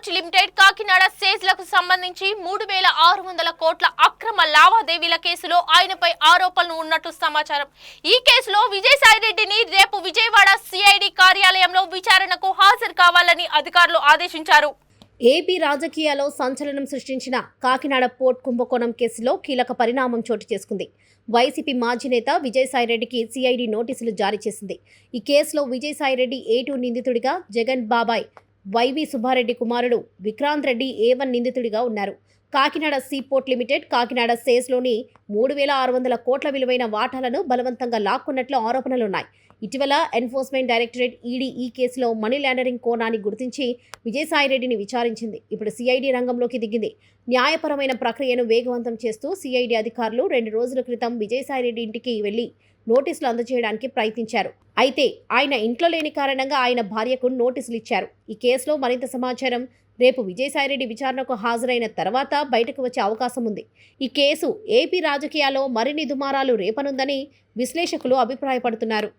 Port limited Kakinada సేజ్లకు సంబంధించి 3,600 కోట్ల అక్రమ లావాదేవీల కేసులో ఆయనపై ఆరోపణలు ఉన్నట్టు సమాచారం. ఈ కేసులో విజయసాయిరెడ్డిని రేపు విజయవాడ సిఐడి కార్యాలయంలో విచారణకు హాజరు కావాలని అధికారులు ఆదేశించారు. ఏపీ రాజకీయాల్లో సంచలనం సృష్టించిన కాకినాడ పోర్ట్ కుంభకోణం కేసులో కీలక పరిణామం చోటు చేసుకుంది. వైసీపీ మాజీ నేత విజయసాయిరెడ్డికి సిఐడి నోటీసులు జారీ చేసింది. ఈ కేసులో విజయసాయిరెడ్డి A2 నిందితుడిగా, జగన్ బాబాయ్ వైవి సుబ్బారెడ్డి కుమారుడు విక్రాంత్ రెడ్డి A1 నిందితుడిగా ఉన్నారు. Kakinada sea port limited Kakinada సేజ్లోని 3,600 కోట్ల విలువైన వాటాలను బలవంతంగా లాక్కున్నట్లు ఆరోపణలున్నాయి. ఇటీవల ఎన్ఫోర్స్మెంట్ డైరెక్టరేట్ ఈడీ ఈ కేసులో మనీ లాండరింగ్ కోణాన్ని గుర్తించి విజయసాయిరెడ్డిని విచారించింది. ఇప్పుడు సిఐడి రంగంలోకి దిగింది. న్యాయపరమైన ప్రక్రియను వేగవంతం చేస్తూ సిఐడి అధికారులు 2 రోజుల క్రితం విజయసాయిరెడ్డి ఇంటికి వెళ్లి నోటీసులు అందజేయడానికి ప్రయత్నించారు. అయితే ఆయన ఇంట్లో లేని కారణంగా ఆయన భార్యకు నోటీసులు ఇచ్చారు. ఈ కేసులో మరింత సమాచారం రేపు విజయసాయిరెడ్డి విచారణకు హాజరైన తర్వాత బయటకు వచ్చే అవకాశం ఉంది. ఈ కేసు ఏపీ రాజకీయాల్లో మరిన్ని దుమారాలు రేపనుందని విశ్లేషకులు అభిప్రాయపడుతున్నారు.